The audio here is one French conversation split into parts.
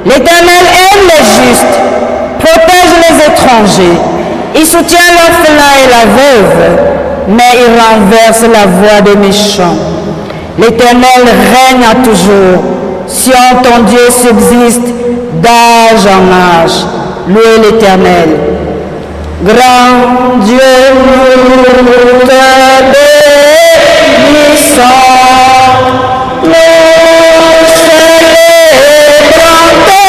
L'Éternel aime les justes, protège les étrangers. Il soutient l'orphelin et la veuve, mais il renverse la voie des méchants. L'Éternel règne à toujours. Sion, ton Dieu subsiste d'âge en âge. Louez l'Éternel. Grand Dieu, nous te bénissons. Nous célébrons tes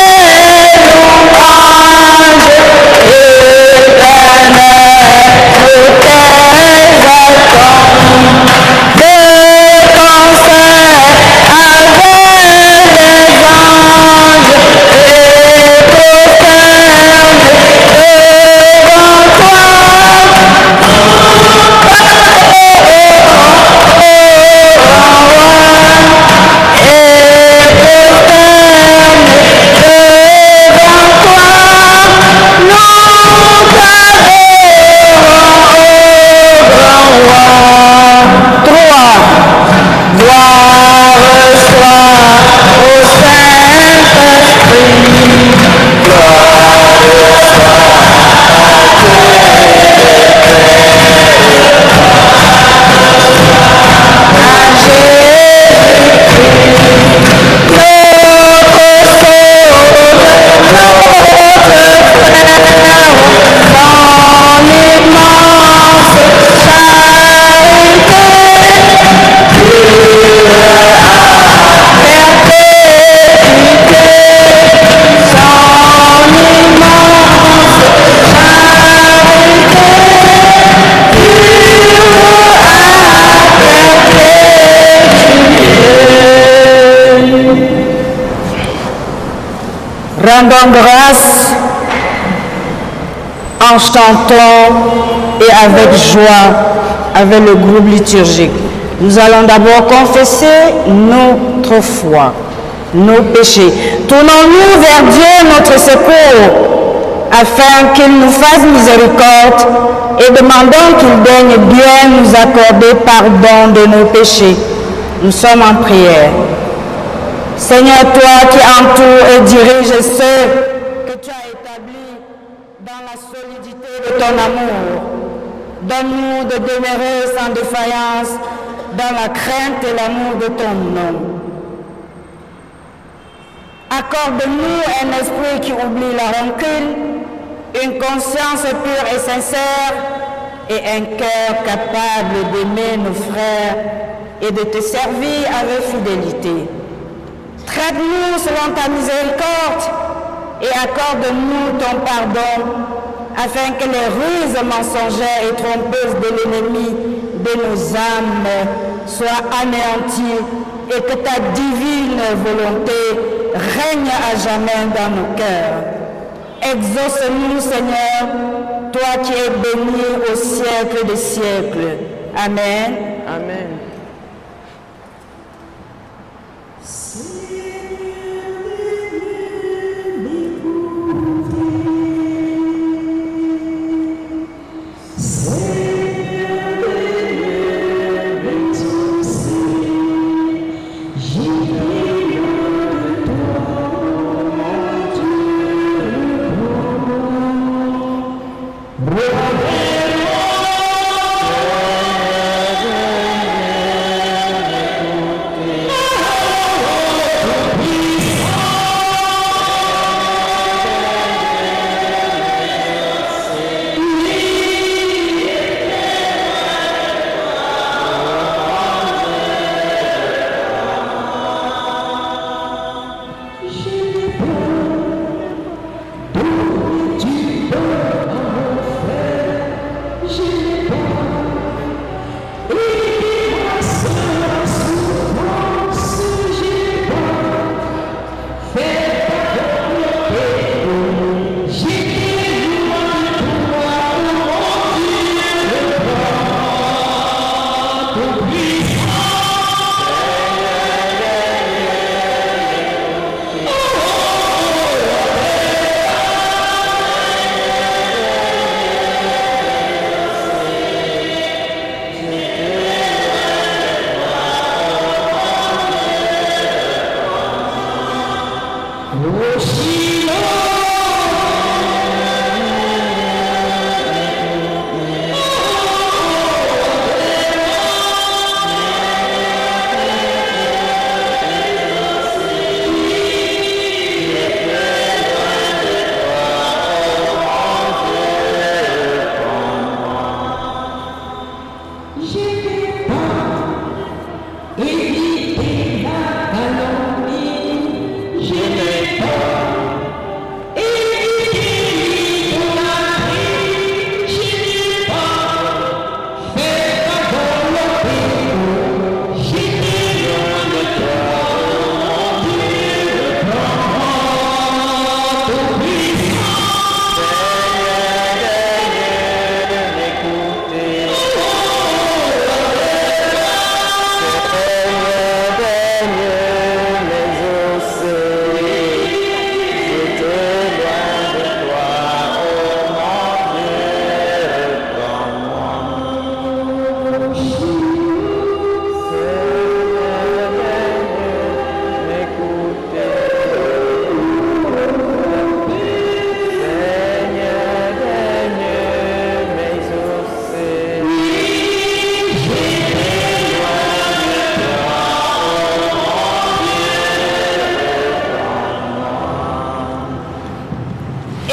louanges, Éternel, nous t'exaltons. De concert avec les anges et prosterne devant toi. Rendons grâce en chantant et avec joie avec le groupe liturgique. Nous allons d'abord confesser notre foi, nos péchés. Tournons-nous vers Dieu, notre secours, afin qu'il nous fasse miséricorde et demandons qu'il daigne bien nous accorder pardon de nos péchés. Nous sommes en prière. Seigneur, toi qui entoures et diriges ceux que tu as établis dans la solidité de ton amour, donne-nous de demeurer sans défaillance dans la crainte et l'amour de ton nom. Accorde-nous un esprit qui oublie la rancune, une conscience pure et sincère et un cœur capable d'aimer nos frères et de te servir avec fidélité. Traite-nous selon ta miséricorde et accorde-nous ton pardon, afin que les ruses mensongères et trompeuses de l'ennemi de nos âmes soient anéanties et que ta divine volonté règne à jamais dans nos cœurs. Exauce-nous, Seigneur, toi qui es béni au siècle des siècles. Amen. Amen. Amen.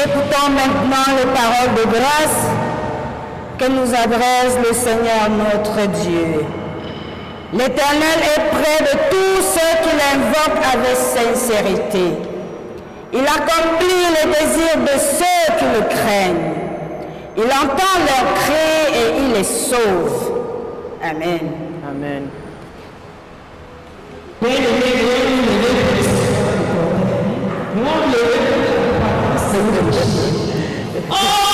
Écoutons maintenant les paroles de grâce que nous adresse le Seigneur notre Dieu. L'Éternel est près de tous ceux qui l'invoquent avec sincérité. Il accomplit les désirs de ceux qui le craignent. Il entend leurs cris et il les sauve. Amen. Amen. Oh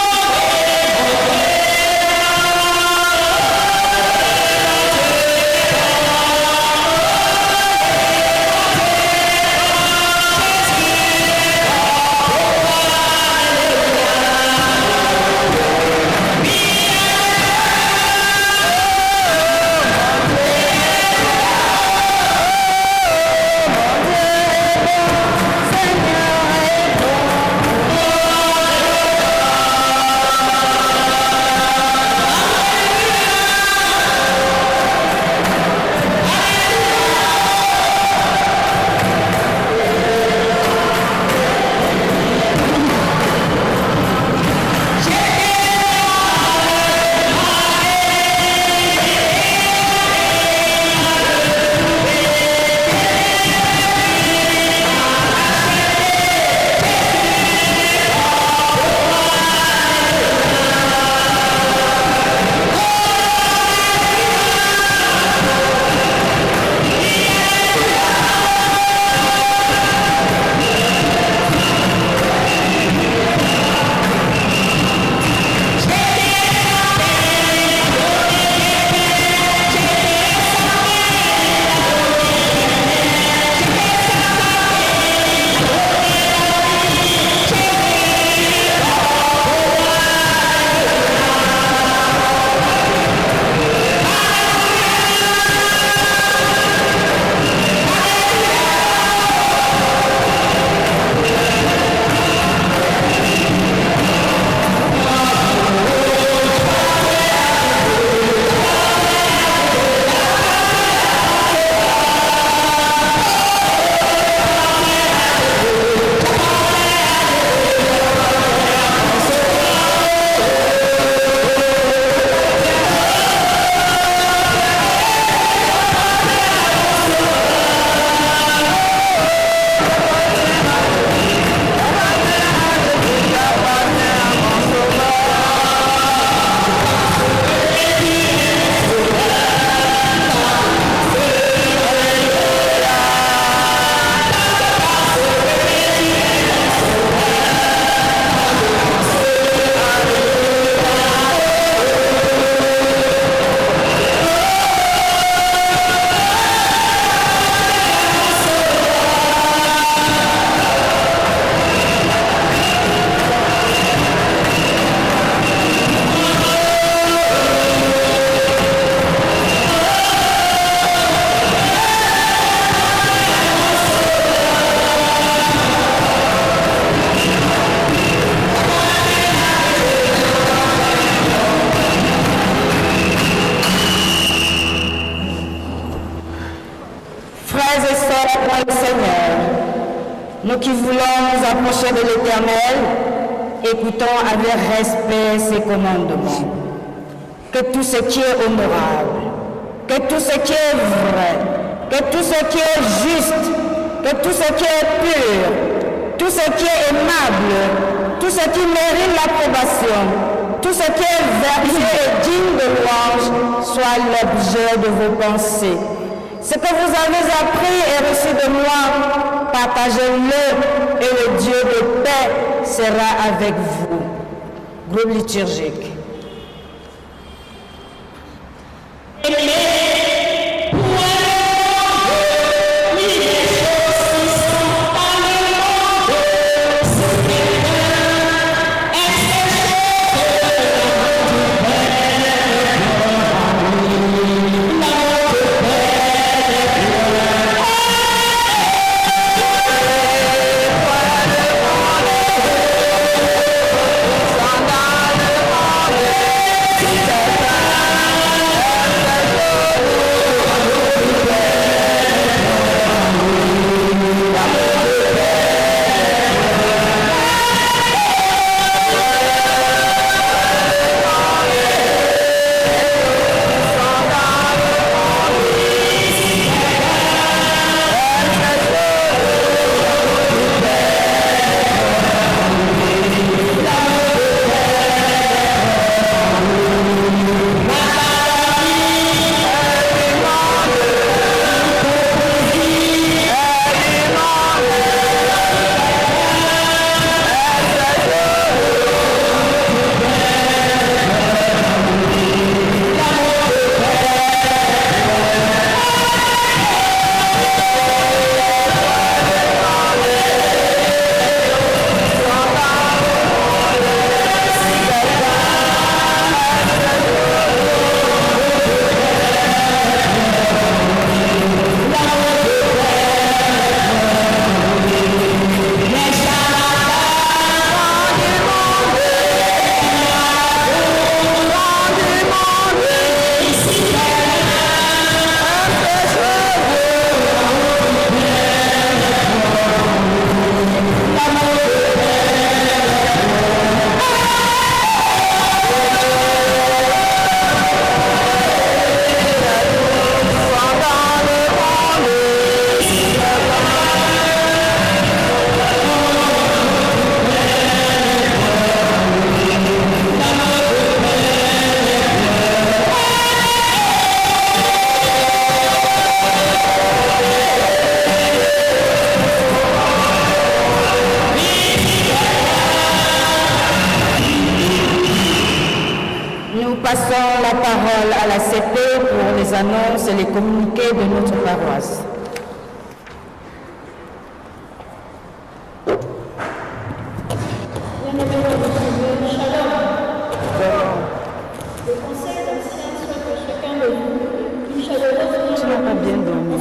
Nous qui voulons nous approcher de l'Éternel, écoutons avec respect ses commandements. Que tout ce qui est honorable, que tout ce qui est vrai, que tout ce qui est juste, que tout ce qui est pur, tout ce qui est aimable, tout ce qui mérite l'approbation, tout ce qui est vertueux et digne de louange soit l'objet de vos pensées. Ce que vous avez appris et reçu de moi, partagez-le et le Dieu de paix sera avec vous. Groupe liturgique. Passons la parole à la CP pour les annonces et les communiqués de notre paroisse. Tu n'as pas bien dormi.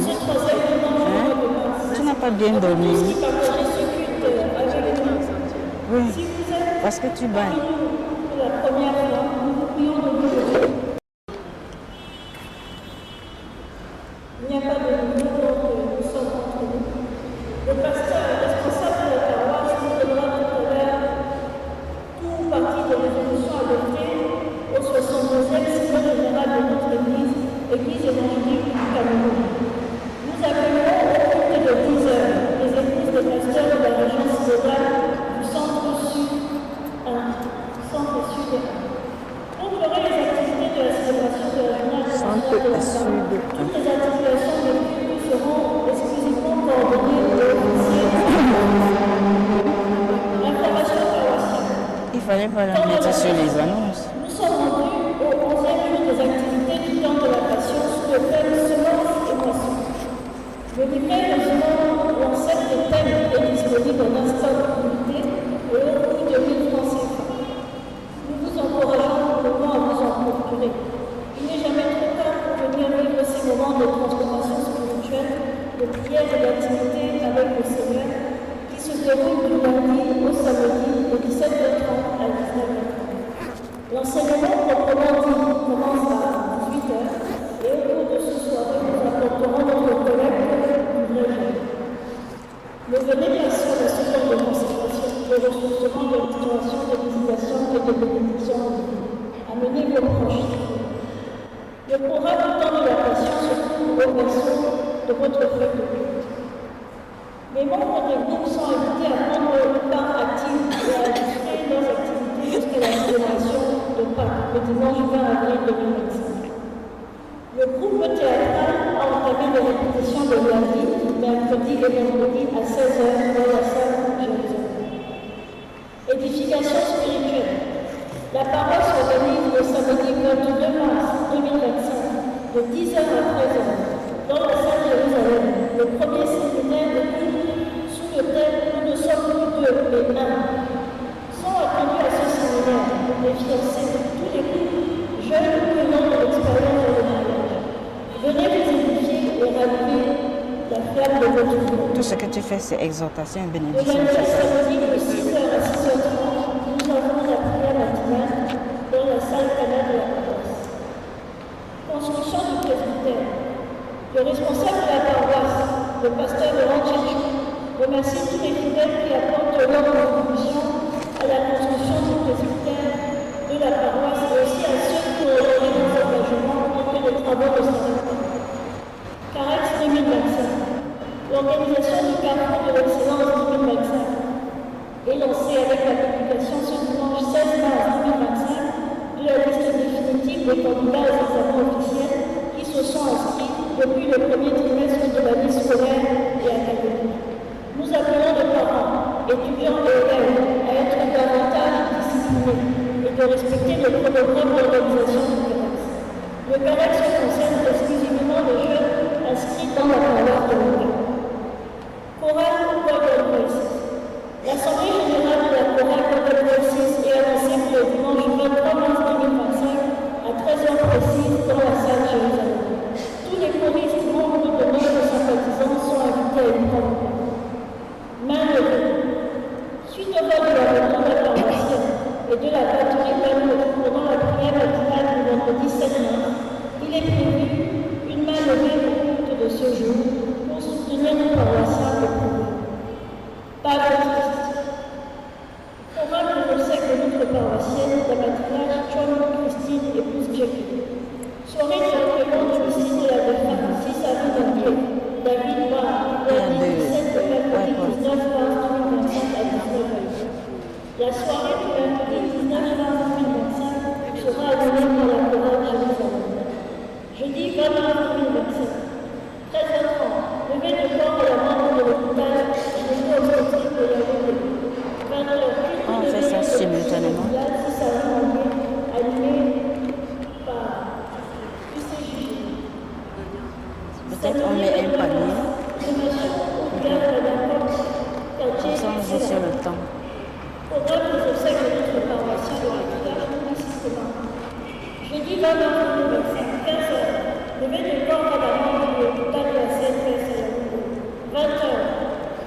Tu n'as pas bien dormi. Oui, parce que tu bailles. Il n'y a pas de nouveau, donc nous sommes entre nous. Le pasteur responsable de la paroisse nous donnera tout à l'heure tout parti des résolutions adoptées au 72e Synode général de notre Église, Église évangélique du Cameroun. Nous appellerons au culte de 10 heures les épouses des pasteurs de la région synodale du centre-sud et conclurai les activités de la célébration de la journée internationale de la femme. Toutes les articulations de culte seront exclusivement coordonnées et officielles. L'information paroissiale. Il fallait pas la mettre sur les annonces. Nous sommes rendus au 11e jour des activités du temps de la Passion sous le thème Semence et moisson. Le livret résumant l'ensemble des thèmes est disponible en instant limité et au coût de 1000 francs CFA. Nous vous encourageons vraiment à vous en procurer. Il n'est jamais trop tard pour venir vivre ces moments de transformation spirituelle, de prière et d'activité avec le Seigneur qui se déroulent du lundi au samedi de 17h30 à 19h30. L'enseignement proprement dit commence à 18h et au cours de ce soirée, nous apporterons notre collecte du vrai. Le venez bien sûr ressourcement de restauration, de visitation et de bénédiction amenez vos proches. Le programme du temps de la passion se trouve au verso de votre feuille de culte. Les membres du groupe sont invités à prendre part active et à illustrer leurs activités jusqu'à la célébration de Pâques, le dimanche 20 avril 2025. Le groupe théâtral a entamé les répétitions de lundi, mercredi et vendredi à 16h dans la salle Jérusalem. Édification spirituelle. La paroisse s'organise le samedi 22 mars 2025 de 10h à 13h dans la salle Jérusalem. Le premier séminaire de culte sous le thème « Nous ne sommes plus deux, mais un » sont attendus à ce séminaire pour les fiancés de tous les couples jeunes venant de l'expérience de mariage. Venez vous édifier et rallumer la flamme de votre vie. Tout ce que tu fais, c'est exhortation et Le bénédiction. lundi samedi de 6h à 6h30, nous avons la prière matinale dans la salle canal de la paroisse. Construction du presbytère. Le responsable de la paroisse, le pasteur de Ranchechou, remercie tous les fidèles qui apportent leur contribution à la construction du presbytère de la paroisse et aussi à ceux qui ont donné des engagements pour les travaux de sanctuaire. Carex 2025. L'organisation du Carrefour de l'Excellence 2025 est lancée avec la publication ce dimanche 16 mars 2025 de la liste définitive des candidats aux examens officiels qui se sont inscrits depuis le premier trimestre de l'année scolaire et académique. Nous appelons les parents, étudiants et élèves à être davantage disciplinés et de respecter le chronogramme d'organisation du CAREX. Le CAREX concerne exclusivement les jeunes inscrits dans la paroisse de l'État. Chorale Golden Voices. L'Assemblée générale de la chorale Golden Voices est annoncée pour le dimanche 23 mars 2025 à 13h précise dans la salle Jérusalem. Tous les choristes membres de notre sympathisants sont invités à une rencontre. Main levée. Suite au vote de la réunion de la paroissienne et de la batterie pendant la prière matinale du vendredi 7 mars, il est prévu une main levée au culte de ce jour pour soutenir nos paroissiens de Cuba. Pas de triste. Programme de obsèques de notre paroissienne, la matinale John Christine épouse Jackie. Soirée de recueillement de visite de la défunte 6 avril dernier. David Barr, lundi 17 et mercredi 19 mars 2025 à 19h. La soirée du mercredi 19 mars 2025 sera animée par la chorale Jérusalem. Jeudi 20 mars 2025. 13h30. Levée de corps à la mort de l'hôpital et de l'obstétrique de la République. 20h. On fait ça simultanément. 6 avril animé par UCJ. Peut-être on met un panier. Comme ça, on joue sur le temps. Programme des obsèques de notre paroissien de la village systématique. Jeudi 20 mars 2025, 15h. Levée de corps à la mort de l'hôpital de la CNPS à la Bourgogne. 20h.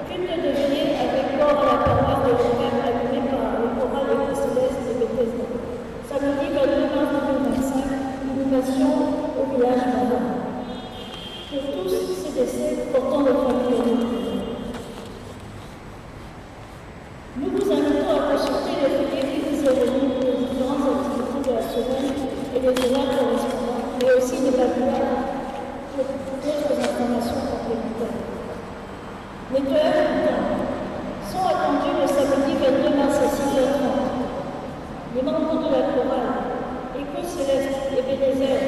Culte de veillée avec corps à la paroisse de l'Open animé par le choral des Célestes de Bethesda. Samedi 22 mars 2025, illumination au village Marin. Pour tous ces décès portant le famille. Nous vous invitons à consulter le feuillet des cérémonies des différentes activités de la semaine et les horaires correspondants, mais aussi des papiers pour d'autres informations complémentaires. Les théâtres du temps sont attendus le samedi 22 mars à 6h30. Les membres de la chorale, Écho Céleste, Ebenezer,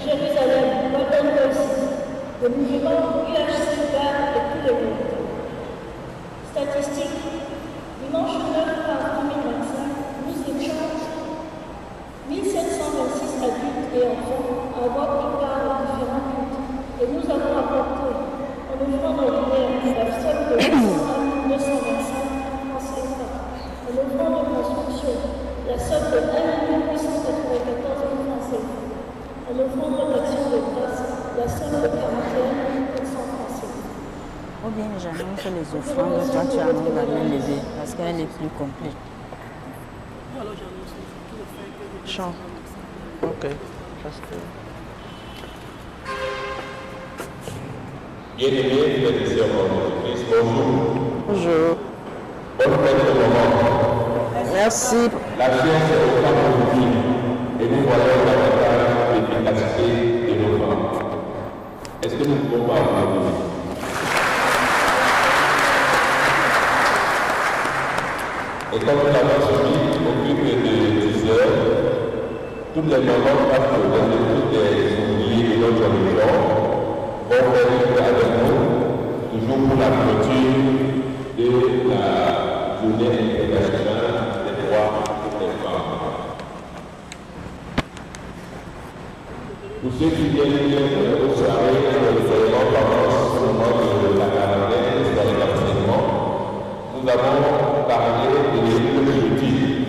Jérusalem, Golden Voices, le mouvement UHCK et tous les groupes. Statistiques. Dimanche 9 mars 2025, nous étions 1726 adultes et enfants à avoir pris part aux différents cultes et nous avons apporté en offrande ordinaire la somme de 225 francs CFA, en offrande de construction la somme de 1 894 000 francs CFA, en offrande d'action de grâce la somme de 41 400 francs CFA. Ou bien j'annonce les offrandes, toi tu annonces la main levée parce qu'elle est plus complète. Chant. Ok. Parce que... Bien-aimés, frères et sœurs en Jésus-Christ, bonjour. Bonjour. Bonne fête de moment. Merci. La science est au camp aujourd'hui et nous voyons davantage l'efficacité de nos femmes. Est-ce que nous pouvons pas applaudir? Et comme nous l'avons suivi, au plus de 10 heures, toutes les mamans passent dans toutes les ouvriers de notre religion vont faire vivre avec nous, toujours pour la clôture de la journée internationale des droits des femmes. Pour ceux qui viennent aux soirées, nous faisons pendant ce moment de la quarantaine, dans les enseignements, nous avons parlé de l'étude primitive.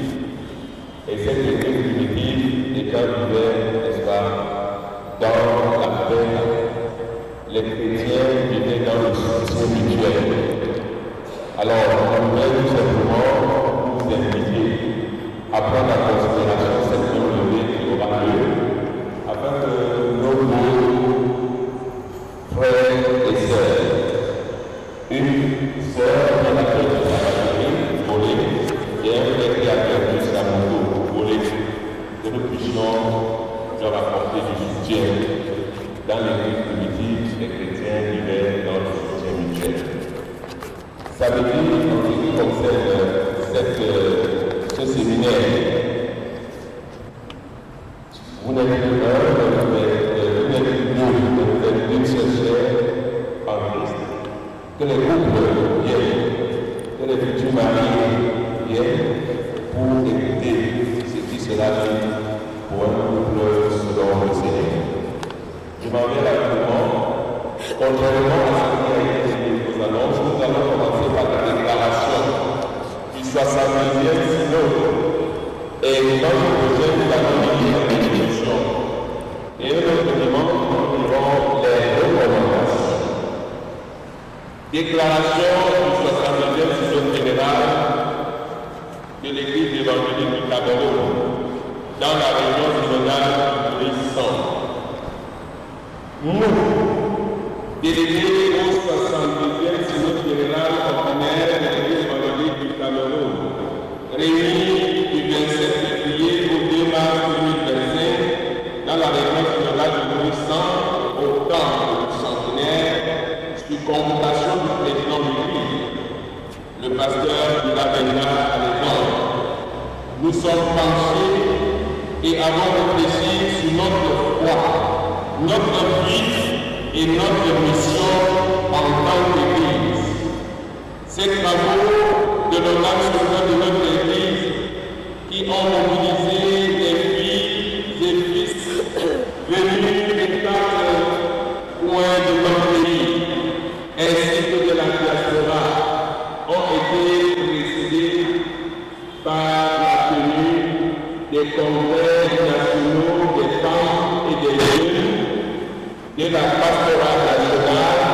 Et cette étude primitive est un hiver, n'est-ce pas, dans la paix, les chrétiens vivaient dans le soutien mutuel. Alors, on voudrait tout simplement vous inviter à prendre en considération cette levée qui aura lieu, afin que nos frères et sœurs, une sœur qui a fait de la maladie, volée, et un frère qui a perdu sa moto, volée, que nous puissions leur apporter du soutien dans l'église primitive, les chrétiens vivaient dans le soutien mutuel. Ça veut dire, en ce qui concerne ce séminaire, vous n'êtes plus un, vous n'êtes plus deux, vous êtes une seule chair en Christ. Que les couples viennent, que les futurs maris viennent pour écouter ce qui sera dit pour un couple selon le Seigneur. Je m'en vais rapidement. Contrairement à ce qui a été dit aux annonces, nous allons commencer par la déclaration du 70e synode. Et dans le projet, nous allons lire la bénédiction. Et autre dimanche, nous lirons les recommandations. Déclaration du 70e synode général de l'Église évangélique du Cameroun dans la région synodale du Centre. Nous, délégués au 70e synode général ordinaire de l'Église évangélique du Cameroun, réunis du 27 février au 2 mars 2025 dans la région synodale du Centre au temps du centenaire, sous convocation du président de l'Église, le pasteur de l'Avena Alexandre. Nous sommes penchés et avons réfléchi sur notre foi, notre vie et notre mission en tant qu'Église. Ces travaux de l'hommage souverain de notre Église qui ont mobilisé des filles et fils venus des 4 coins de notre pays, ainsi que de la diaspora, ont été précédés par la tenue des congrès nationaux des femmes et des jeunes, de la pastorale nationale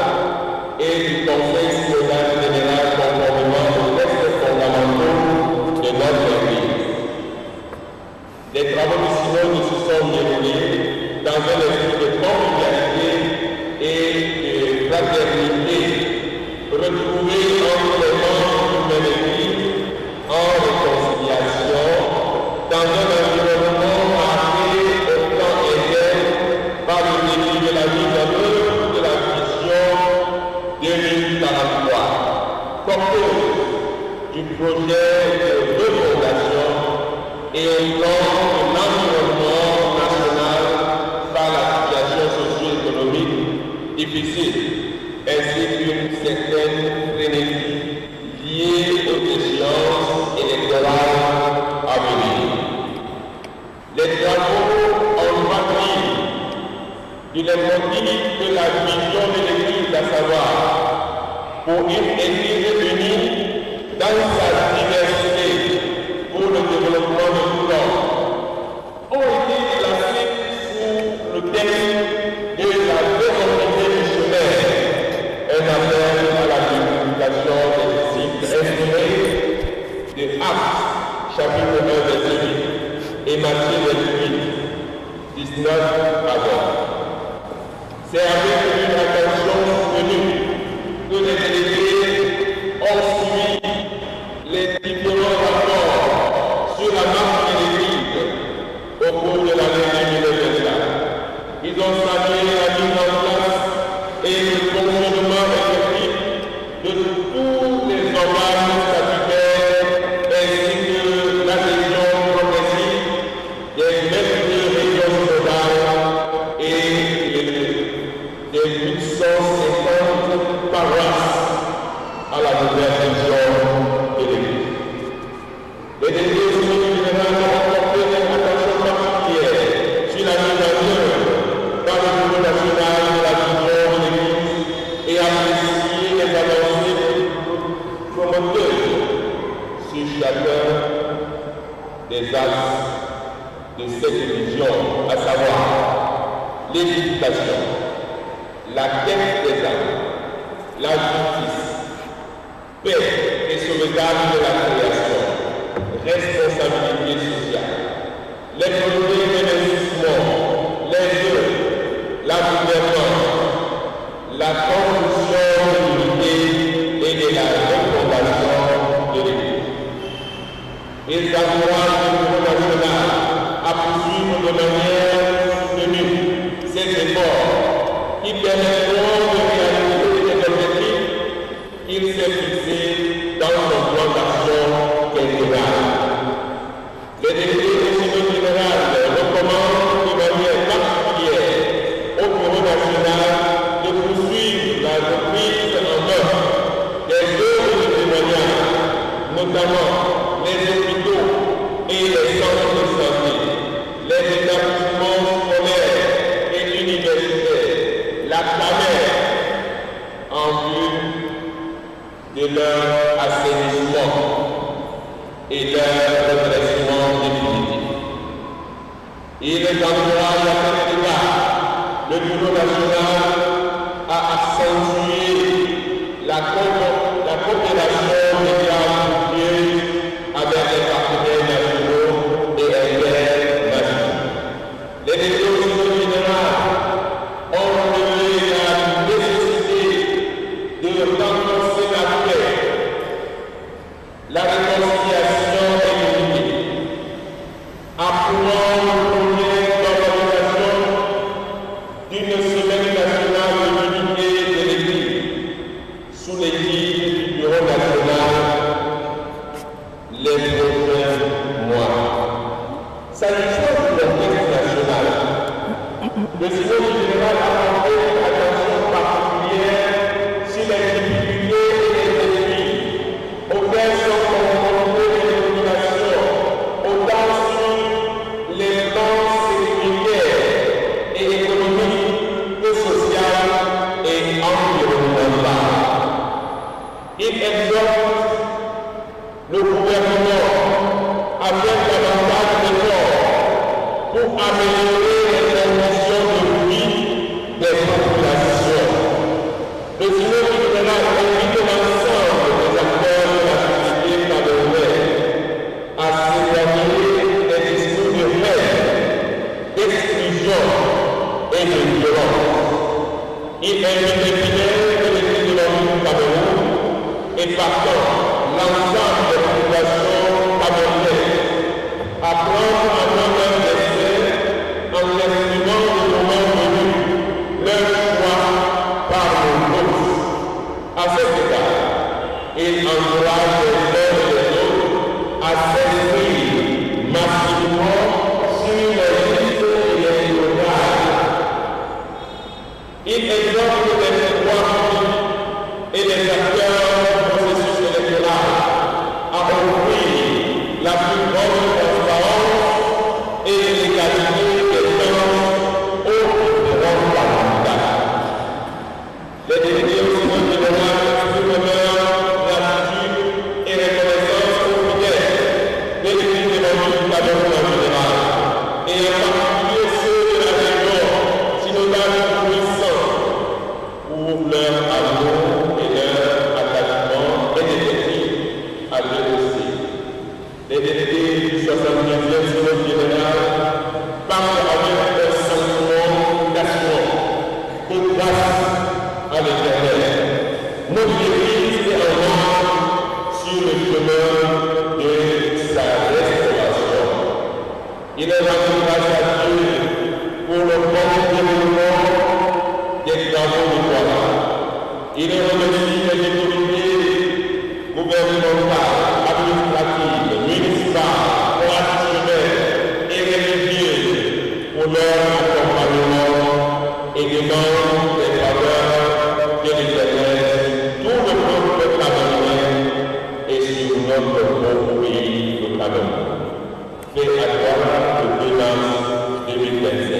et du conseil synodal général conformément aux textes fondamentaux de notre Église. Les travaux du synode se sont déroulés dans un esprit de convivialité et de fraternité, retrouvés entre les membres d'une même Église en réconciliation, dans un environnement marqué au temps interne par le défi de la mise en œuvre de la vision 2043, porteuse du projet de refondation et dans l'environnement national par la situation socio-économique difficile, ainsi qu'une certaine frénésie liée aux échéances électorales à venir. Les travaux ont parti du motif de la vision de l'Église, à savoir pour une Église unie dans sa diversité pour le développement de tout l'homme, ont été placés sous le thème de la démocratie missionnaire, un appel à la multiplication des disciples inspirés de Actes, chapitre 1, verset 8, et Matthieu, verset 8, 19 à 20. C'est avec une attention soutenue que les délégués ont suivi les différents rapports sur la marche de l'Église au cours de l'année 2024. Ils ont salué la mise en place et le fonctionnement effectif de tous les organes statutaires ainsi que l'adhésion progressive des 22 régions locales et des 850 paroisses à la nouvelle région de l'Église. Les délégués généraux ont porté une attention particulière sur la mise en œuvre par le niveau national de la vision de l'Église et apprécié les avancées promoteuses sur chacun des axes de cette vision, à savoir l'éducation, la quête des âmes, la justice, paix et sauvegarde de la création, responsabilité sociale, les projets d'investissement, les jeux, la gouvernance, la construction de l'unité et de la refondation de l'Église. Ils encouragent le gouvernement national à poursuivre de manière soutenue ces efforts qui permettront de réaliser les objectifs qu'il s'est fixés dans son plan d'action quinquennal. Les délégués généraux recommandent de manière particulière au Bureau national de poursuivre la reprise en œuvre des œuvres de témoignage, notamment les hôpitaux et les centres de santé, les établissements scolaires et universitaires, la CAMER, en vue de leur assainissement et leur redressement définitif. Il est encouragé à cet égard le Bureau national à accentuer la coopération des gardes avec les partenaires nationaux et internationaux. Les délégués généraux ont relevé la nécessité de renforcer la paix, la réconciliation et l'unité, approuvant le projet d'organisation d'une semaine nationale de l'unité de l'Église sous l'égide du Bureau national les prochains mois. S'agissant du contexte national, le Synode général a porté une attention particulière sur les difficultés et les défis auxquels sont confrontées les populations, autant sur les plans sécuritaires et économiques que sociaux et environnementaux. Il exhorte le gouvernement à faire davantage d'efforts pour améliorer les conditions de vie des populations. Le Synode général invite l'ensemble des acteurs de la société camerounaise à s'éloigner des discours de haine, d'exclusion et de violence. Il invite les fidèles de l'Église de l'Orient du Cameroun et partant l'ensemble des populations camerounaises à prendre en main leur destin en exprimant le moment venu leur choix par le vote. À cet égard, il encourage les uns et les autres à s'inscrire massivement sur les listes et les locales. Il exhorte les pouvoirs et les acteurs du processus électoral à offrir la plus grande transparence et l'égalité des chances aux différents candidats. Les délégués au Synode général expriment leur gratitude et reconnaissance aux fidèles de l'Église de l'Orient du Cameroun en général, et en particulier ceux de la région synodale puissante pour leur amour et leur attachement bénéfique à eux aussi. Les délégués du 70e Synode général parlent avec un sentiment d'assurance, de grâce à l'Éternel. Notre Église est en marche sur le chemin de sa restauration. fait à Douala le 2 mars 2025.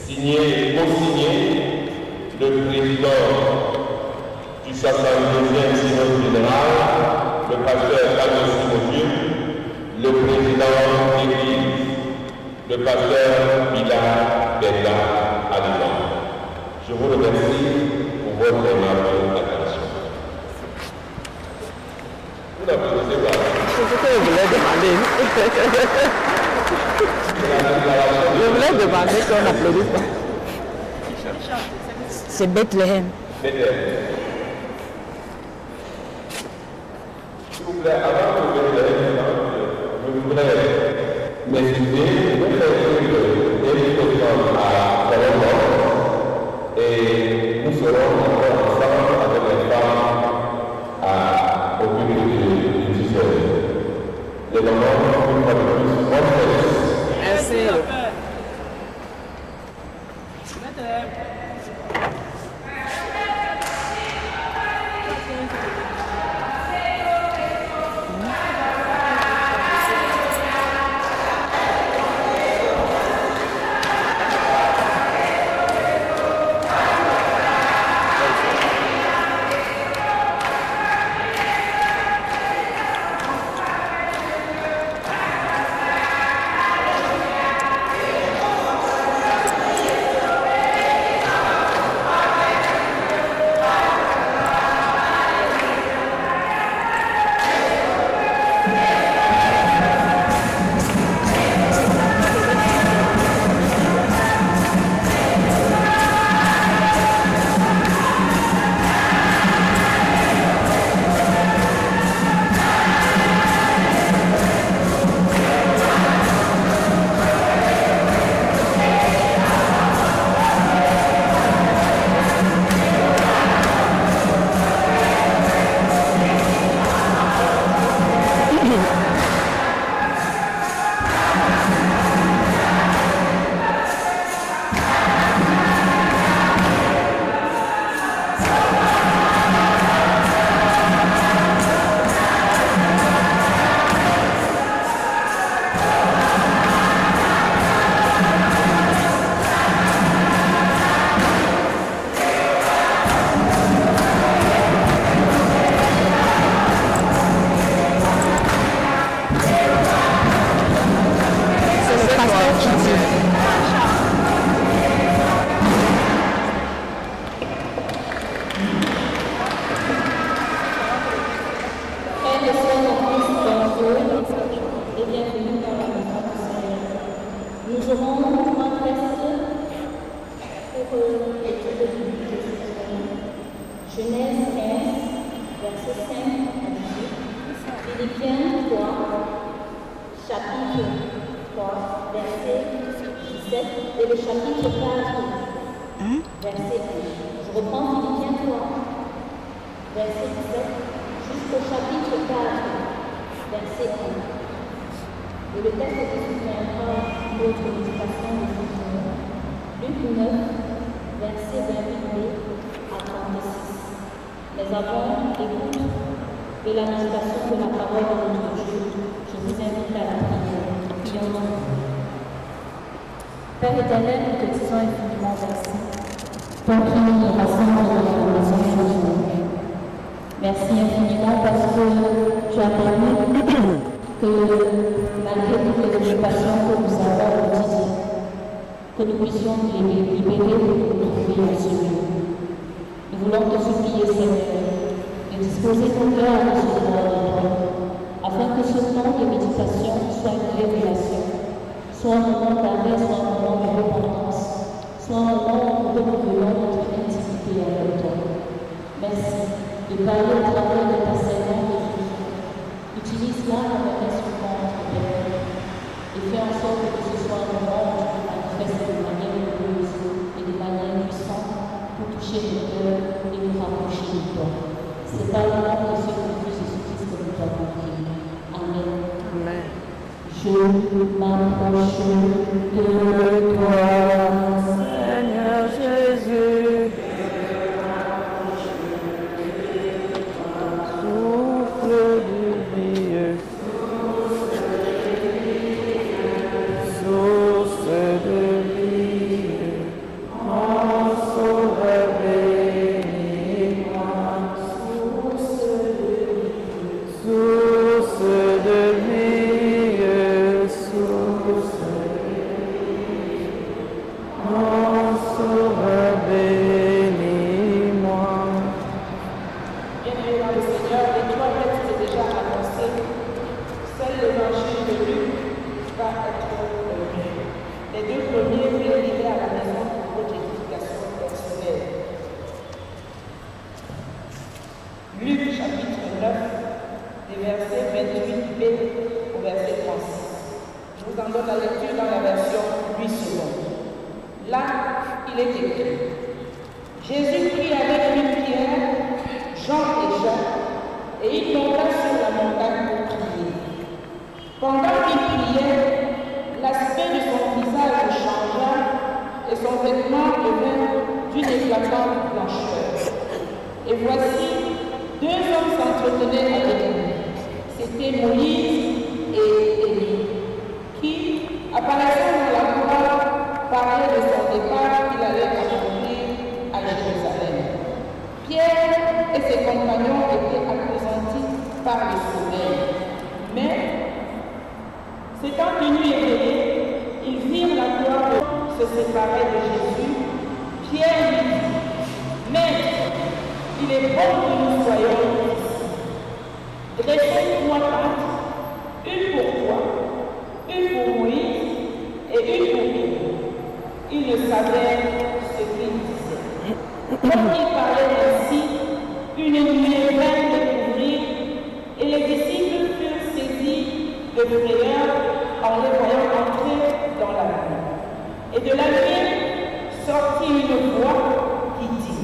Signé et co-signé le président du 72e Synode général, le pasteur Carlos Simonieux, le président d'Église, le pasteur Bilal Benda Aliman. Je vous remercie pour votre aimable attention. Vous n'applaudissez pas. C'est ce que je voulais demander. Je voulais demander qu'on n'applaudisse pas. C'est Bethléem. S'il vous plaît, avant que vous veniez, je voudrais m'excuser pour l'invitation à Colombo et nous serons encore ensemble avec les femmes au public du 10 heures. Les moments, une fois de plus, bonne fête. Merci. Père éternel, nous te disons infiniment merci. Toi qui nous rassembles dans la formation Jésus. Merci infiniment parce que tu as permis que, malgré toutes les occupations que nous avons au quotidien, que nous puissions nous libérer pour nous trouver en ce lieu. Nous voulons te supplier, Seigneur, de disposer nos cœurs à recevoir de toi, afin que ce temps de méditation soit une révélation, soit un moment d'arrêt, soit un moment de repentance, soit un moment où nous renouvelons notre intimité avec toi. Merci de parler au travers de ta servante de Jésus. Utilise-la comme un instrument de Père et fais en sorte que ce soit un moment où tu te manifestes de manière heureuse et de manière puissante pour toucher nos cœurs et nous rapprocher de toi. C'est par le nom de ce que Jésus-Christ que nous t'avons prié. Amen. Amen. Je m'approche de toi, Seigneur Jésus. Souffle de vie. Les 2 premiers furent livrés à la maison pour votre édification personnelle. Luc chapitre 9, des versets 28b au verset 36. Je vous en donne la lecture dans la version 8 secondes. Là, il est écrit: Jésus prit avec lui Pierre, Jean et Jacques, et il monta sur la montagne pour prier. Pendant qu'il priait, l'aspect de son visage changea et son vêtement devint d'une éclatante blancheur. Et voici, 2 hommes s'entretenaient avec lui. C'étaient Moïse et Élie, qui, apparaissant dans la gloire, parlaient de son départ qu'il allait accomplir à Jérusalem. Pierre et ses compagnons étaient appesantis par le sommeil. Mais, s'étant tenus éveillés, ils virent la gloire se séparer de Jésus. Pierre lui dit: Maître, il est bon que nous soyons ici. Dressez-moi pattes, une pour toi, une pour Moïse et une pour Élie. Il ne savait ce qu'il disait. Comme il parlait ainsi, une nuée vint le couvrir, et les disciples furent saisis de frayeur en les voyant entrer dans la nuit. Et de la nuit sortit une voix qui dit: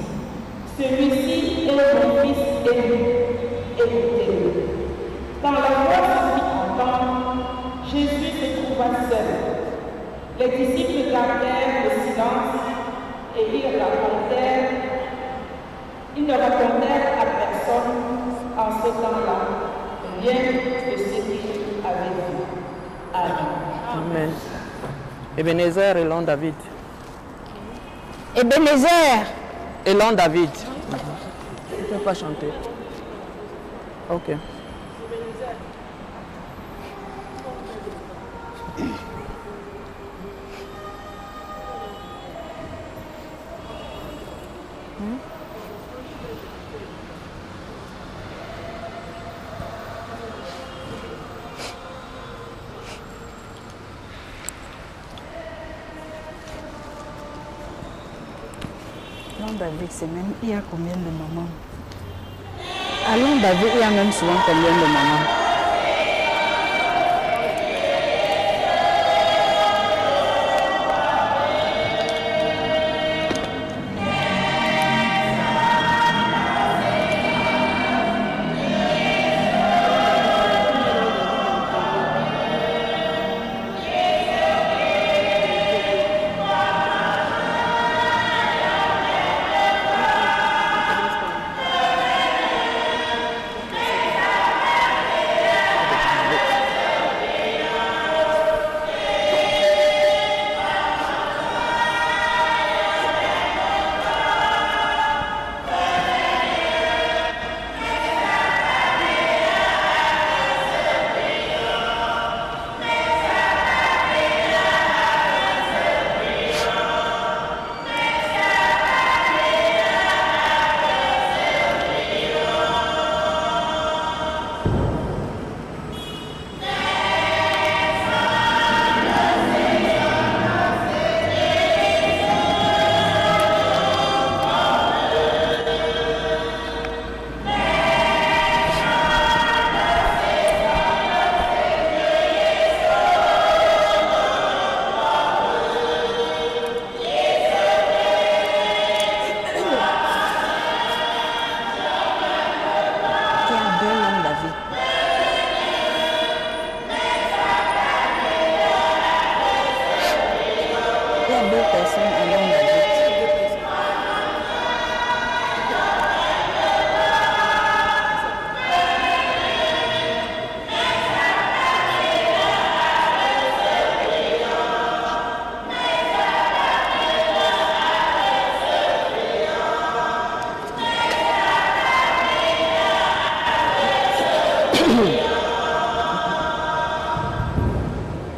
Celui-ci est mon fils aimé, écoutez-le. Quand la voix se fit entendre, Jésus se trouva seul. Les disciples gardèrent le silence et ils ne racontèrent à personne en ce temps-là rien de ce qu'ils avaient vu. Amen. Amen. Ebenezer, Elon David. Ebenezer, Elon David. Tu ne peux pas chanter. Ok. David, c'est même, il y a combien de mamans? Allons David, il y a même souvent combien de mamans?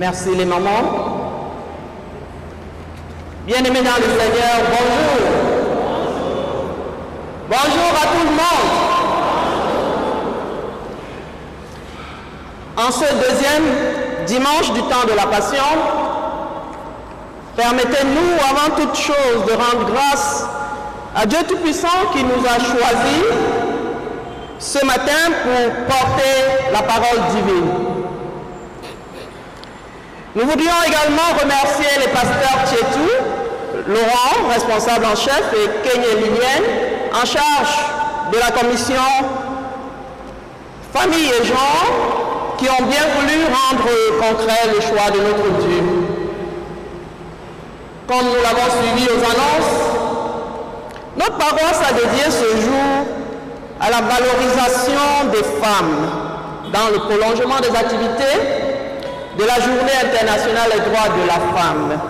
Merci les mamans. Bien-aimés dans le Seigneur, bonjour. Bonjour à tout le monde. En ce deuxième dimanche du temps de la Passion, Permettez-nous, avant toute chose, de rendre grâce à Dieu Tout-Puissant qui nous a choisis ce matin pour porter la parole divine. Nous voudrions également remercier les pasteurs Tchétou, Laurent, responsable en chef, et Kenyé Lilienne, en charge de la commission Famille et Genre, qui ont bien voulu rendre concret le choix de notre Dieu. Comme nous l'avons suivi aux annonces, notre paroisse a dédié ce jour à la valorisation des femmes dans le prolongement des activités de la Journée internationale des droits de la femme,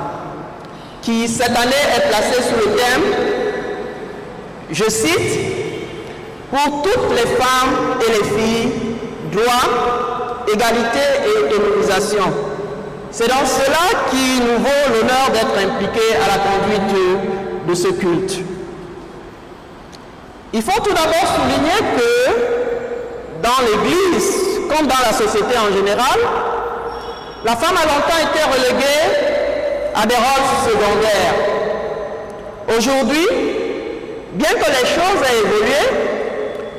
qui cette année est placée sous le thème, je cite, « Pour toutes les femmes et les filles, droit, égalité et autonomisation ». C'est dans cela qui nous vaut l'honneur d'être impliqués à la conduite de ce culte. Il faut tout d'abord souligner que dans l'Église, comme dans la société en général, la femme a longtemps été reléguée à des rôles secondaires. Aujourd'hui, bien que les choses aient évolué,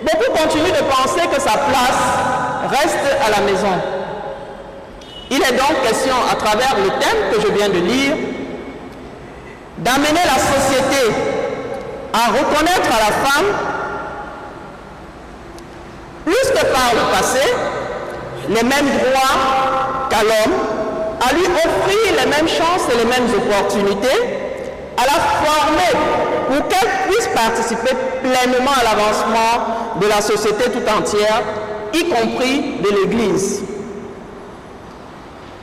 beaucoup continuent de penser que sa place reste à la maison. Il est donc question, à travers le thème que je viens de lire, d'amener la société à reconnaître à la femme, plus que par le passé, les mêmes droits qu'à l'homme, à lui offrir les mêmes chances et les mêmes opportunités, à la former pour qu'elle puisse participer pleinement à l'avancement de la société tout entière, y compris de l'Église.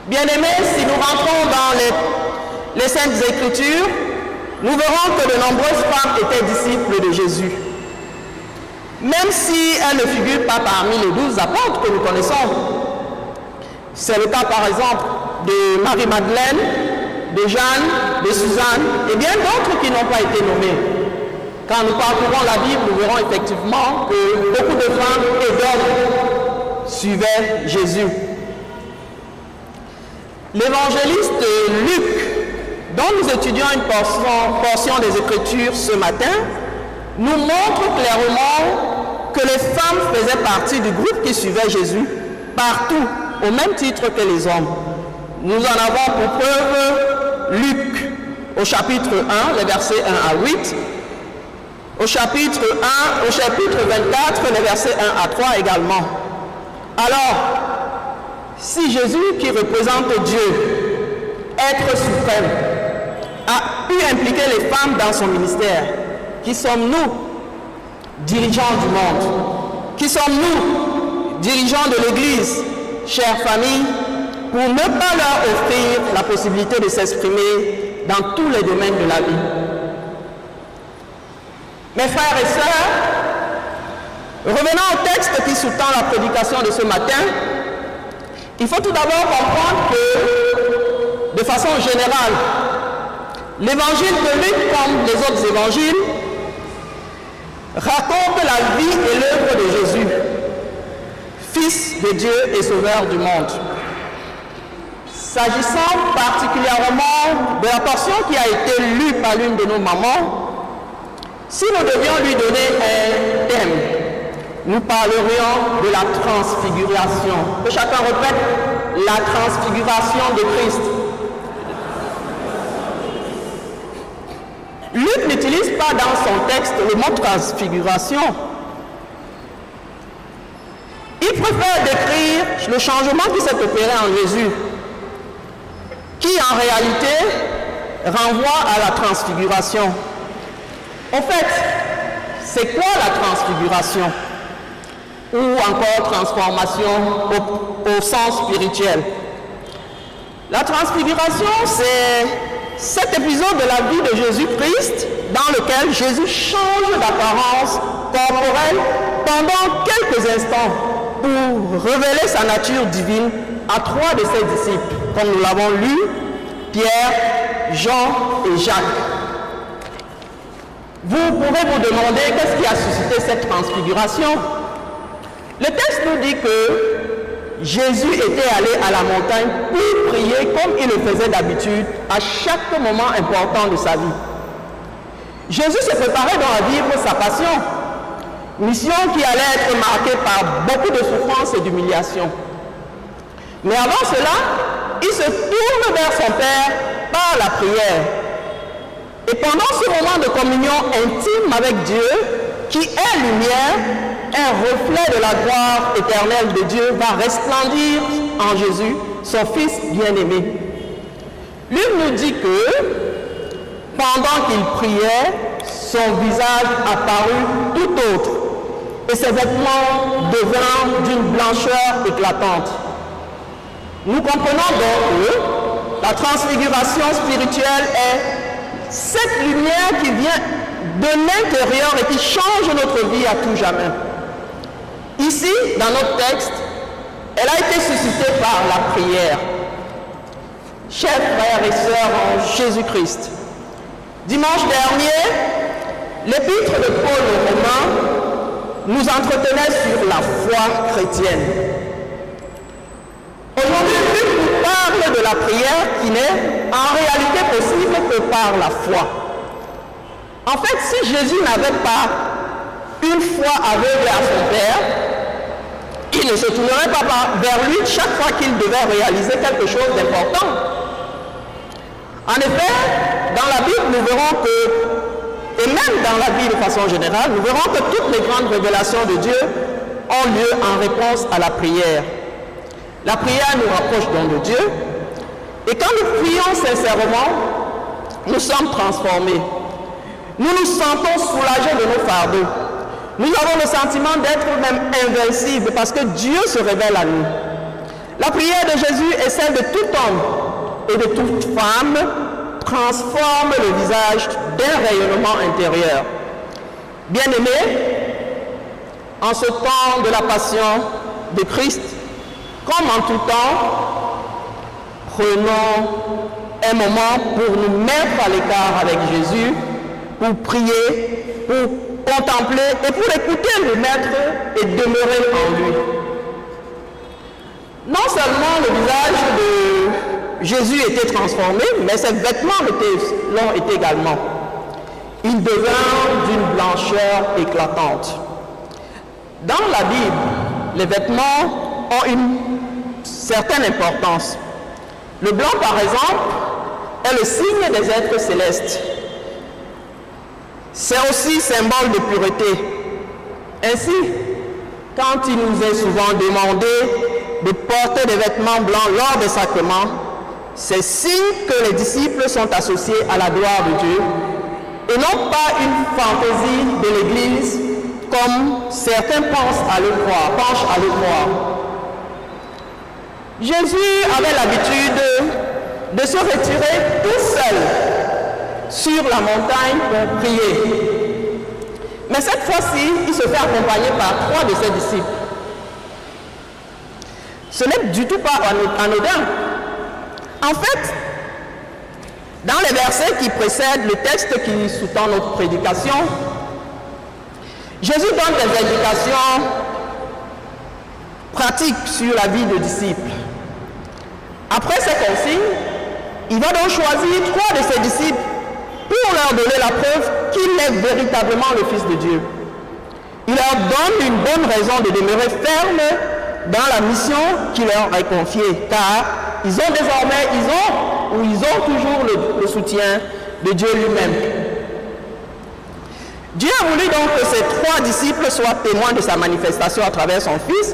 Bien-aimés, si nous rentrons dans les Saintes Écritures, nous verrons que de nombreuses femmes étaient disciples de Jésus. Même si elles ne figurent pas parmi les 12 apôtres que nous connaissons. C'est le cas par exemple de Marie-Madeleine, de Jeanne, de Suzanne et bien d'autres qui n'ont pas été nommés. Quand nous parcourons la Bible, nous verrons effectivement que beaucoup de femmes et d'hommes suivaient Jésus. L'évangéliste Luc, dont nous étudions une portion des Écritures ce matin, nous montre clairement que les femmes faisaient partie du groupe qui suivait Jésus partout, au même titre que les hommes. Nous en avons pour preuve Luc au chapitre 1, les versets 1 à 8, au chapitre 24, les versets 1 à 3 également. Alors, si Jésus, qui représente Dieu, être suprême, a pu impliquer les femmes dans son ministère, qui sommes-nous, dirigeants du monde? Qui sommes-nous, dirigeants de l'Église, chère famille, pour ne pas leur offrir la possibilité de s'exprimer dans tous les domaines de la vie? Mes frères et sœurs, revenons au texte qui sous-tend la prédication de ce matin. Il faut tout d'abord comprendre que, de façon générale, l'évangile de Luc, comme les autres évangiles, raconte la vie et l'œuvre de Jésus, Fils de Dieu et Sauveur du monde. S'agissant particulièrement de la portion qui a été lue par l'une de nos mamans, si nous devions lui donner un thème, nous parlerions de la transfiguration. Que chacun répète, la transfiguration de Christ. Luc n'utilise pas dans son texte le mot transfiguration. Il préfère décrire le changement qui s'est opéré en Jésus, qui en réalité renvoie à la transfiguration. En fait, c'est quoi la transfiguration? Ou encore transformation au sens spirituel. La transfiguration, c'est cet épisode de la vie de Jésus-Christ dans lequel Jésus change d'apparence corporelle pendant quelques instants pour révéler sa nature divine à 3 de ses disciples, comme nous l'avons lu, Pierre, Jean et Jacques. Vous pourrez vous demander qu'est-ce qui a suscité cette transfiguration. Le texte nous dit que Jésus était allé à la montagne pour prier comme il le faisait d'habitude à chaque moment important de sa vie. Jésus se préparait donc à vivre sa passion, mission qui allait être marquée par beaucoup de souffrance et d'humiliation. Mais avant cela, il se tourne vers son Père par la prière. Et pendant ce moment de communion intime avec Dieu, qui est lumière, un reflet de la gloire éternelle de Dieu va resplendir en Jésus, son Fils bien-aimé. Luc nous dit que pendant qu'il priait, son visage apparut tout autre et ses vêtements devinrent d'une blancheur éclatante. Nous comprenons donc que la transfiguration spirituelle est cette lumière qui vient de l'intérieur et qui change notre vie à tout jamais. Ici, dans notre texte, elle a été suscitée par la prière. Chers frères et sœurs en Jésus-Christ, dimanche dernier, l'épître de Paul aux Romains nous entretenait sur la foi chrétienne. Aujourd'hui, Luc nous parle de la prière qui n'est en réalité possible que par la foi. En fait, si Jésus n'avait pas une foi aveugle à son Père, il ne se tournerait pas vers lui chaque fois qu'il devait réaliser quelque chose d'important. En effet, dans la Bible, nous verrons que, et même dans la vie de façon générale, nous verrons que toutes les grandes révélations de Dieu ont lieu en réponse à la prière. La prière nous rapproche donc de Dieu, et quand nous prions sincèrement, nous sommes transformés. Nous nous sentons soulagés de nos fardeaux. Nous avons le sentiment d'être même invincibles parce que Dieu se révèle à nous. La prière de Jésus est celle de tout homme et de toute femme, transforme le visage d'un rayonnement intérieur. Bien-aimés, en ce temps de la passion de Christ, comme en tout temps, prenons un moment pour nous mettre à l'écart avec Jésus, pour prier, pour contempler et pour écouter le Maître et demeurer en lui. Non seulement le visage de Jésus était transformé, mais ses vêtements l'ont été également. Il devint d'une blancheur éclatante. Dans la Bible, les vêtements ont une certaine importance. Le blanc, par exemple, est le signe des êtres célestes. C'est aussi symbole de pureté. Ainsi, quand il nous est souvent demandé de porter des vêtements blancs lors des sacrements, c'est signe que les disciples sont associés à la gloire de Dieu et non pas une fantaisie de l'Église comme certains pensent à le croire, penchent à le croire. Jésus avait l'habitude de se retirer tout seul sur la montagne pour prier. Mais cette fois-ci, il se fait accompagner par 3 de ses disciples. Ce n'est du tout pas anodin. En fait, dans les versets qui précèdent le texte qui sous-tend notre prédication, Jésus donne des indications pratiques sur la vie de disciples. Après ces consignes, il va donc choisir 3 de ses disciples pour leur donner la preuve qu'il est véritablement le Fils de Dieu. Il leur donne une bonne raison de demeurer ferme dans la mission qu'il leur a confiée, car ils ont toujours le soutien de Dieu lui-même. Dieu a voulu donc que ces 3 disciples soient témoins de sa manifestation à travers son Fils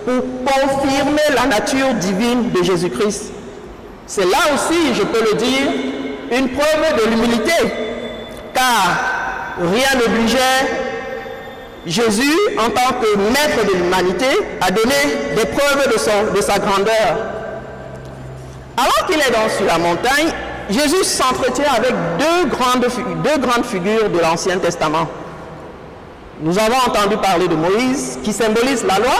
pour confirmer la nature divine de Jésus-Christ. C'est là aussi, je peux le dire, une preuve de l'humilité, car rien n'obligeait Jésus, en tant que maître de l'humanité, à donner des preuves de sa grandeur. Alors qu'il est donc sur la montagne, Jésus s'entretient avec deux grandes figures de l'Ancien Testament. Nous avons entendu parler de Moïse, qui symbolise la loi.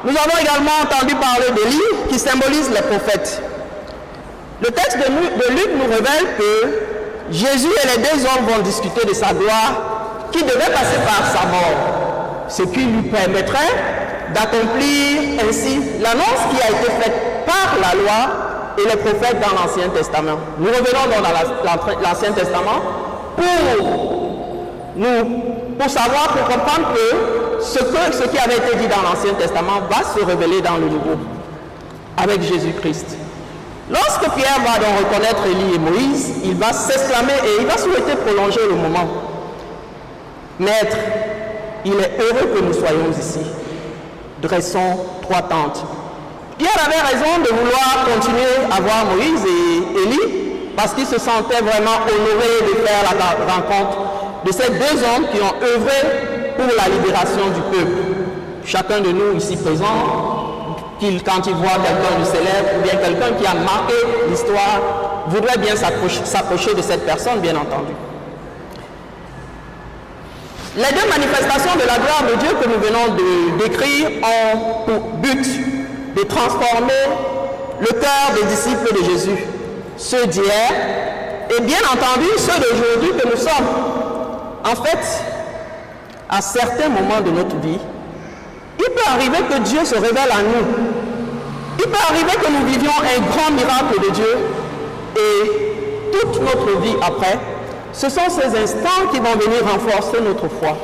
Nous avons également entendu parler d'Élie, qui symbolise les prophètes. Le texte de Luc nous révèle que Jésus et les 2 hommes vont discuter de sa gloire qui devait passer par sa mort, ce qui lui permettrait d'accomplir ainsi l'annonce qui a été faite par la loi et les prophètes dans l'Ancien Testament. Nous revenons donc dans l'Ancien Testament pour savoir, pour comprendre que ce qui avait été dit dans l'Ancien Testament va se révéler dans le Nouveau, avec Jésus-Christ. Lorsque Pierre va donc reconnaître Élie et Moïse, il va s'exclamer et il va souhaiter prolonger le moment. Maître, il est heureux que nous soyons ici. Dressons 3 tentes. Pierre avait raison de vouloir continuer à voir Moïse et Élie parce qu'il se sentait vraiment honoré de faire la rencontre de ces 2 hommes qui ont œuvré pour la libération du peuple. Chacun de nous ici présent, quand il voit quelqu'un de célèbre ou bien quelqu'un qui a marqué l'histoire, voudrait bien s'approcher de cette personne, bien entendu. Les 2 manifestations de la gloire de Dieu que nous venons de décrire ont pour but de transformer le cœur des disciples de Jésus, ceux d'hier et bien entendu ceux d'aujourd'hui que nous sommes. En fait, à certains moments de notre vie, il peut arriver que Dieu se révèle à nous. Il peut arriver que nous vivions un grand miracle de Dieu et toute notre vie après, ce sont ces instants qui vont venir renforcer notre foi.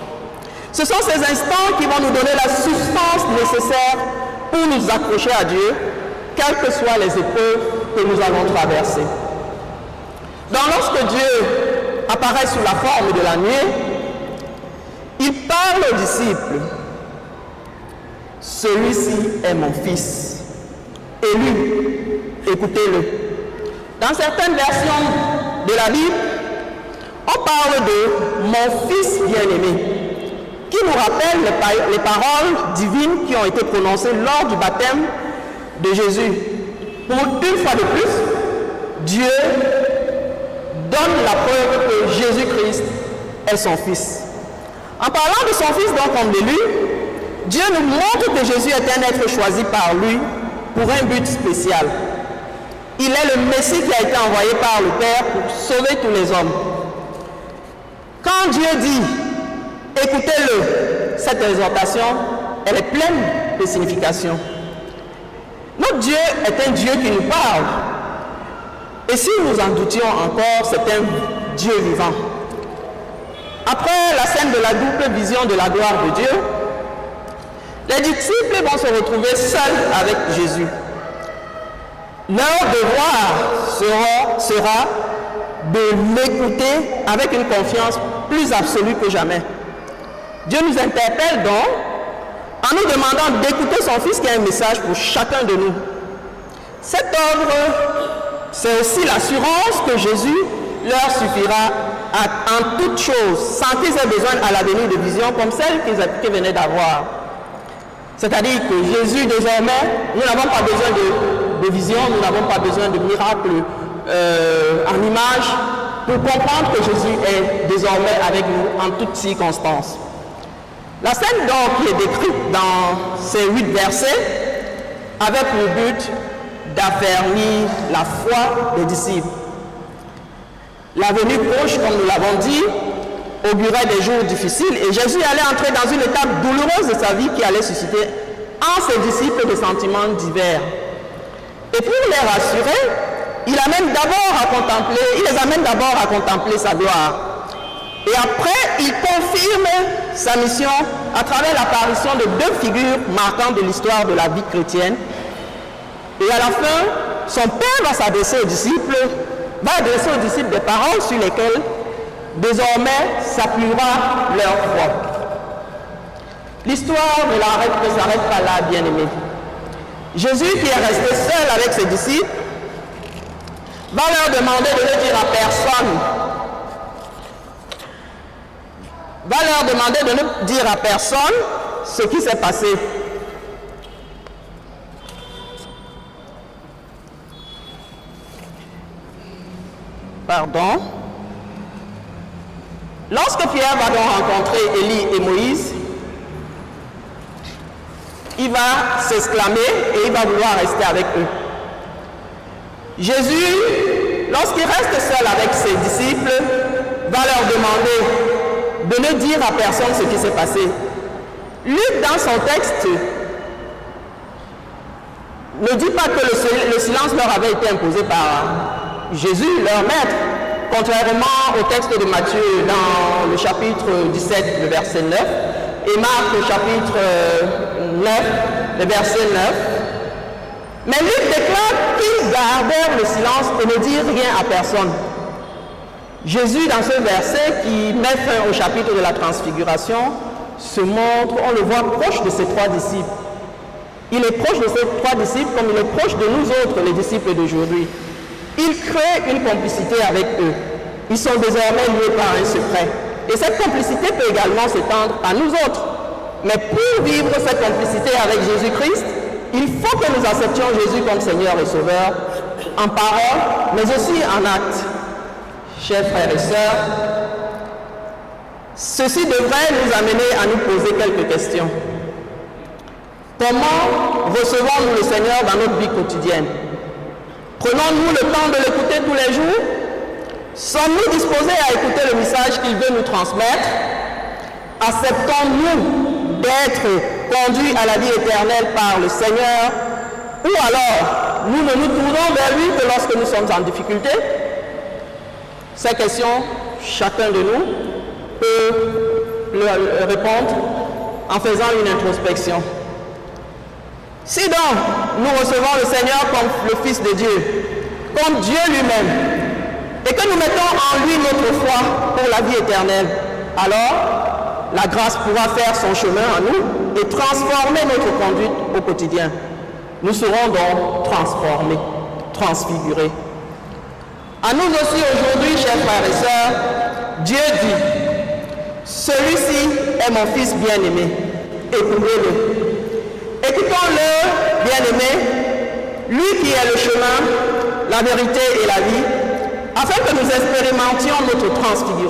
Ce sont ces instants qui vont nous donner la substance nécessaire pour nous accrocher à Dieu, quelles que soient les épreuves que nous allons traverser. Donc lorsque Dieu apparaît sous la forme de la nuée, il parle aux disciples. Celui-ci est mon fils. Élu, écoutez-le. Dans certaines versions de la Bible, on parle de mon fils bien-aimé, qui nous rappelle les paroles divines qui ont été prononcées lors du baptême de Jésus. Pour une fois de plus, Dieu donne la preuve que Jésus-Christ est son fils. En parlant de son fils, donc, comme l'élu, Dieu nous montre que Jésus est un être choisi par lui pour un but spécial. Il est le Messie qui a été envoyé par le Père pour sauver tous les hommes. Quand Dieu dit, écoutez-le, cette exhortation, elle est pleine de signification. Notre Dieu est un Dieu qui nous parle. Et si nous en doutions encore, c'est un Dieu vivant. Après la scène de la double vision de la gloire de Dieu, les disciples vont se retrouver seuls avec Jésus. Leur devoir sera de l'écouter avec une confiance plus absolue que jamais. Dieu nous interpelle donc en nous demandant d'écouter son Fils qui a un message pour chacun de nous. Cet ordre, c'est aussi l'assurance que Jésus leur suffira en toutes choses, sans qu'ils aient besoin à la venue de vision comme celle qu'ils venaient d'avoir. C'est-à-dire que Jésus, désormais, nous n'avons pas besoin de vision, nous n'avons pas besoin de miracles en image pour comprendre que Jésus est désormais avec nous en toutes circonstances. La scène donc qui est décrite dans ces 8 versets avec le but d'affermir la foi des disciples. La venue proche, comme nous l'avons dit, augurait des jours difficiles et Jésus allait entrer dans une étape douloureuse de sa vie qui allait susciter en ses disciples des sentiments divers. Et pour les rassurer, il les amène d'abord à contempler sa gloire. Et après, il confirme sa mission à travers l'apparition de 2 figures marquantes de l'histoire de la vie chrétienne. Et à la fin, son Père va s'adresser aux disciples, des paroles sur lesquelles désormais s'appuiera leur foi. L'histoire ne s'arrête pas là, bien-aimés. Jésus, qui est resté seul avec ses disciples, va leur demander de ne dire à personne. Ce qui s'est passé. Pardon. Lorsque Pierre va donc rencontrer Élie et Moïse, il va s'exclamer et il va vouloir rester avec eux. Jésus, lorsqu'il reste seul avec ses disciples, va leur demander de ne dire à personne ce qui s'est passé. Luc, dans son texte, ne dit pas que le silence leur avait été imposé par Jésus, leur maître, contrairement au texte de Matthieu dans le chapitre 17, le verset 9, et Marc au chapitre 9, le verset 9. Mais Luc déclare qu'ils gardèrent le silence et ne dirent rien à personne. Jésus, dans ce verset qui met fin au chapitre de la transfiguration, se montre, on le voit proche de ses 3 disciples. Il est proche de ses 3 disciples comme il est proche de nous autres, les disciples d'aujourd'hui. Il crée une complicité avec eux. Ils sont désormais liés par un secret. Et cette complicité peut également s'étendre à nous autres. Mais pour vivre cette complicité avec Jésus-Christ, il faut que nous acceptions Jésus comme Seigneur et Sauveur, en parole, mais aussi en acte. Chers frères et sœurs, ceci devrait nous amener à nous poser quelques questions. Comment recevons-nous le Seigneur dans notre vie quotidienne? Prenons-nous le temps de l'écouter tous les jours? Sommes-nous disposés à écouter le message qu'il veut nous transmettre? Acceptons-nous d'être conduits à la vie éternelle par le Seigneur? Ou alors, nous ne nous tournons vers lui que lorsque nous sommes en difficulté? Ces questions, chacun de nous peut leur répondre en faisant une introspection. Si donc nous recevons le Seigneur comme le Fils de Dieu, comme Dieu lui-même, et que nous mettons en lui notre foi pour la vie éternelle, alors la grâce pourra faire son chemin en nous et transformer notre conduite au quotidien. Nous serons donc transformés, transfigurés. À nous aussi aujourd'hui, chers frères et sœurs, Dieu dit, celui-ci est mon Fils bien-aimé, écoutez-le. Écoutons-le, bien-aimé, lui qui est le chemin, la vérité et la vie, afin que nous expérimentions notre transfiguration.